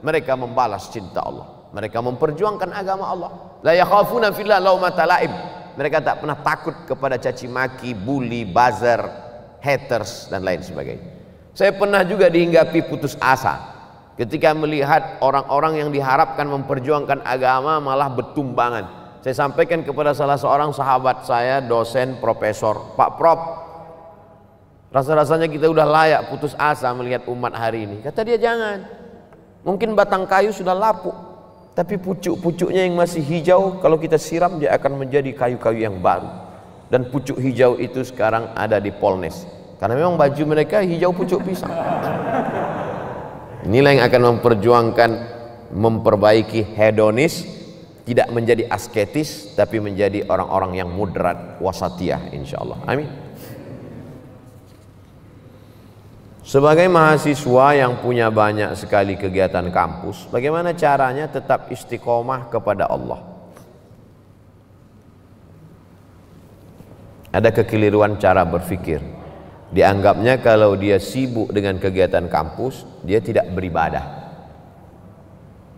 mereka membalas cinta Allah. Mereka memperjuangkan agama Allah. La yakhafuna fillah laumata laim. Mereka tak pernah takut kepada caci maki, bully, buzzer, haters dan lain sebagainya. Saya pernah juga dihinggapi putus asa ketika melihat orang-orang yang diharapkan memperjuangkan agama malah bertumbangan. Saya sampaikan kepada salah seorang sahabat saya, dosen, profesor, Pak Prof, rasa-rasanya kita udah layak putus asa melihat umat hari ini. Kata dia, jangan. Mungkin batang kayu sudah lapuk, tapi pucuk-pucuknya yang masih hijau, kalau kita siram dia akan menjadi kayu-kayu yang baru. Dan pucuk hijau itu sekarang ada di Polnes, karena memang baju mereka hijau pucuk pisang. Inilah yang akan memperjuangkan memperbaiki hedonis, tidak menjadi asketis, tapi menjadi orang-orang yang moderat, wasatiyah, insyaallah. Amin. Sebagai mahasiswa yang punya banyak sekali kegiatan kampus, bagaimana caranya tetap istiqomah kepada Allah? Ada kekeliruan cara berpikir. Dianggapnya kalau dia sibuk dengan kegiatan kampus, dia tidak beribadah.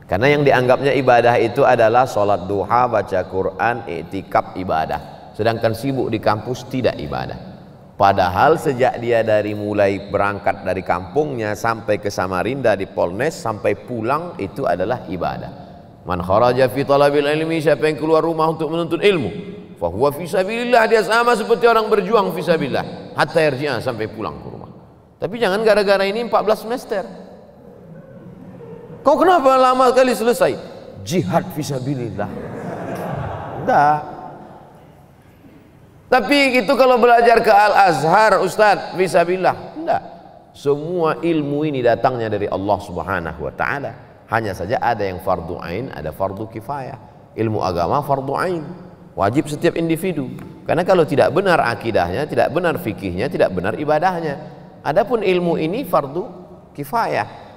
Karena yang dianggapnya ibadah itu adalah sholat duha, baca Quran, i'tikaf, ibadah. Sedangkan sibuk di kampus tidak ibadah. Padahal sejak dia dari mulai berangkat dari kampungnya sampai ke Samarinda di Polnes sampai pulang itu adalah ibadah. Man kharaja fi talabil ilmi, siapa yang keluar rumah untuk menuntut ilmu, fahuwa fisabilillah, dia sama seperti orang berjuang fisabilillah hatta yarji'a, sampai pulang ke rumah. Tapi jangan gara-gara ini 14 semester. Kau kenapa lama kali selesai? Jihad fisabilillah. Enggak. Tapi itu kalau belajar ke Al-Azhar, Ustaz, fisabilillah. Enggak. Semua ilmu ini datangnya dari Allah Subhanahu wa taala. Hanya saja ada yang fardu ain, ada fardu kifayah. Ilmu agama fardu ain, wajib setiap individu. Karena kalau tidak benar akidahnya, tidak benar fikihnya, tidak benar ibadahnya. Adapun ilmu ini fardu kifayah.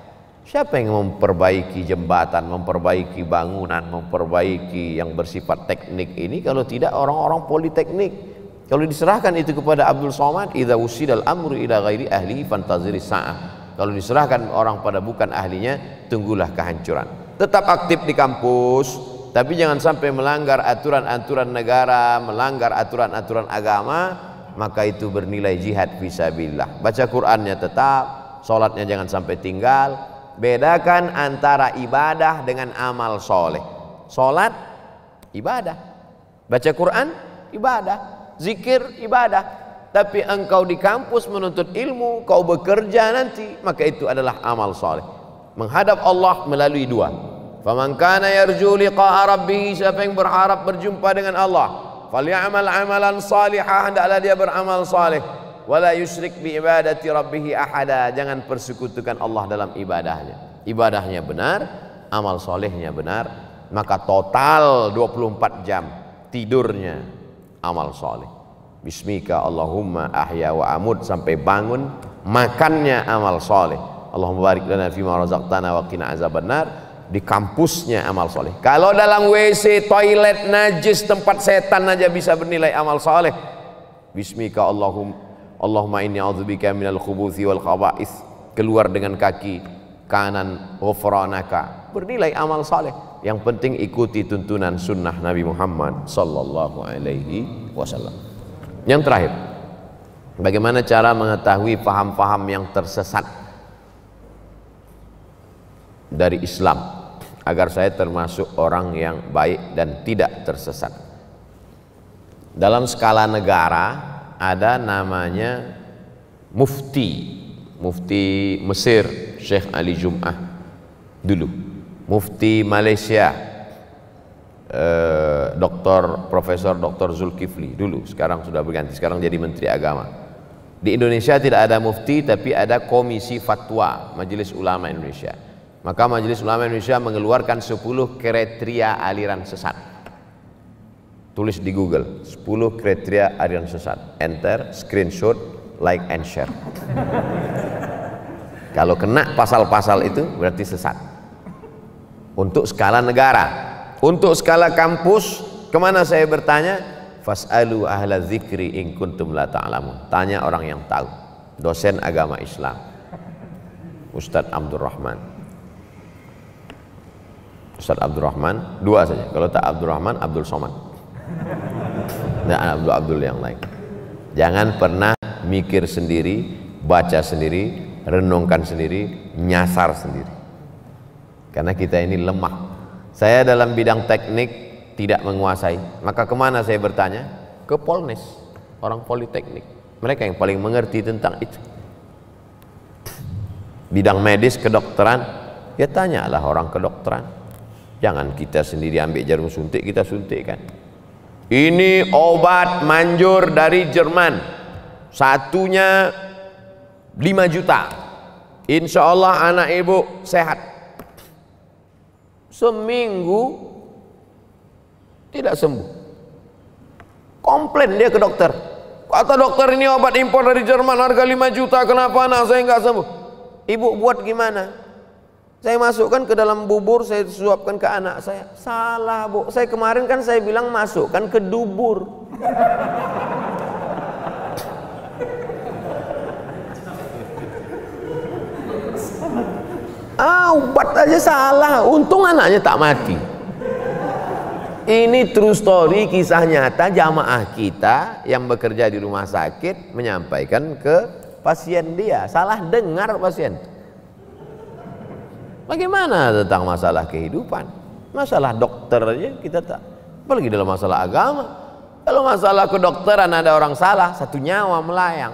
Siapa yang memperbaiki jembatan, memperbaiki bangunan, memperbaiki yang bersifat teknik ini kalau tidak orang-orang politeknik? Kalau diserahkan itu kepada Abdul Somad, idza usidal amru ila ghairi ahlihi fantaziris sa'ah. Kalau diserahkan orang pada bukan ahlinya, tunggulah kehancuran. Tetap aktif di kampus, tapi jangan sampai melanggar aturan-aturan negara, melanggar aturan-aturan agama, maka itu bernilai jihad fisabilillah. Baca Qur'annya tetap, sholatnya jangan sampai tinggal. Bedakan antara ibadah dengan amal soleh. Sholat, ibadah. Baca Quran, ibadah. Zikir, ibadah. Tapi engkau di kampus menuntut ilmu, kau bekerja nanti, maka itu adalah amal soleh. Menghadap Allah melalui dua. Faman kana yarju liqa'a rabbih, siapa yang berharap berjumpa dengan Allah, falyamal amalan salihah, hendaklah dia beramal saleh. Wala yusyrik bi ibadati rabbih ahada, jangan persekutukan Allah dalam ibadahnya. Ibadahnya benar, amal solehnya benar, maka total 24 jam tidurnya amal soleh. Bismika Allahumma ahya wa amut, sampai bangun makannya amal soleh. Allahumma barik lana fima razaqtana wa qina azabannar. Di kampusnya amal soleh. Kalau dalam WC, toilet najis, tempat setan aja bisa bernilai amal soleh. Bismika Allahumma inni a'udzubika minal khubuthi wal khaba'ith, keluar dengan kaki kanan, ghufranaka, bernilai amal soleh. Yang penting ikuti tuntunan sunnah Nabi Muhammad sallallahu alaihi wasallam. Yang terakhir, bagaimana cara mengetahui paham-paham yang tersesat dari Islam agar saya termasuk orang yang baik dan tidak tersesat? Dalam skala negara ada namanya mufti Mesir Syekh Ali Jum'ah dulu, mufti Malaysia Profesor Dr. Zulkifli dulu, sekarang sudah berganti, sekarang jadi Menteri Agama. Di Indonesia tidak ada mufti, tapi ada Komisi Fatwa Majelis Ulama Indonesia. Maka Majelis Ulama Indonesia mengeluarkan 10 kriteria aliran sesat. Tulis di Google 10 kriteria aliran sesat, enter, screenshot, like and share. Kalau kena pasal-pasal itu berarti sesat. Untuk skala negara. Untuk skala kampus, kemana saya bertanya? Fas'alu ahla dzikri in kuntum la ta'lamun. Tanya orang yang tahu. Dosen agama Islam, Ustadz Abdurrahman. Ustadz Abdurrahman, dua saja. Kalau tak Abdurrahman, Abdul Somad. Nah, Abdul yang lain. Jangan pernah mikir sendiri, baca sendiri, renungkan sendiri, nyasar sendiri. Karena kita ini lemah. Saya dalam bidang teknik tidak menguasai, maka kemana saya bertanya? Ke Polnes, orang politeknik. Mereka yang paling mengerti tentang itu. Bidang medis, kedokteran, ya tanyalah orang kedokteran. Jangan kita sendiri ambil jarum suntik, kita suntikkan. Ini obat manjur dari Jerman, satunya 5 juta. Insya Allah anak ibu sehat. seminggu tidak sembuh. Komplain dia ke dokter. Kata dokter, ini obat impor dari Jerman harga 5 juta, kenapa anak saya nggak sembuh? Ibu buat gimana? Saya masukkan ke dalam bubur, saya suapkan ke anak saya. Salah, Bu. Saya kemarin kan saya bilang masukkan ke dubur. Obat aja salah, untung anaknya tak mati. Ini true story, kisah nyata jamaah kita yang bekerja di rumah sakit menyampaikan ke pasien dia. Salah dengar pasien. Bagaimana tentang masalah kehidupan? Masalah dokter aja kita tak, apalagi dalam masalah agama. Kalau masalah kedokteran ada orang salah, satu nyawa melayang.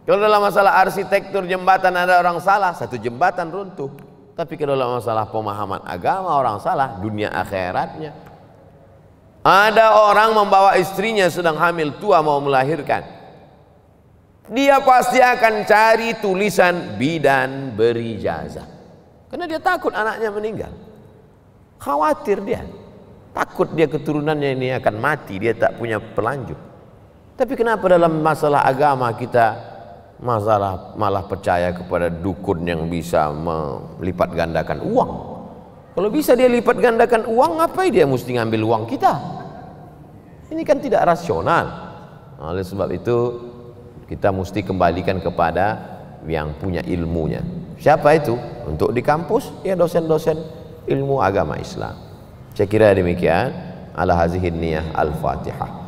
Kalau dalam masalah arsitektur jembatan ada orang salah, satu jembatan runtuh. Tapi kalau dalam masalah pemahaman agama orang salah, dunia akhiratnya. Ada orang membawa istrinya sedang hamil tua mau melahirkan. Dia pasti akan cari tulisan bidan berijazah. Karena dia takut anaknya meninggal. Khawatir dia. Takut dia keturunannya ini akan mati, dia tak punya pelanjut. Tapi kenapa dalam masalah agama kita malah percaya kepada dukun yang bisa melipat gandakan uang? Kalau bisa dia lipat gandakan uang, ngapain dia mesti ngambil uang kita? Ini kan tidak rasional. Oleh sebab itu kita mesti kembalikan kepada yang punya ilmunya. Siapa itu? Untuk di kampus ya dosen-dosen ilmu agama Islam. Saya kira demikian. Ala hazihin niyah al-Fatihah.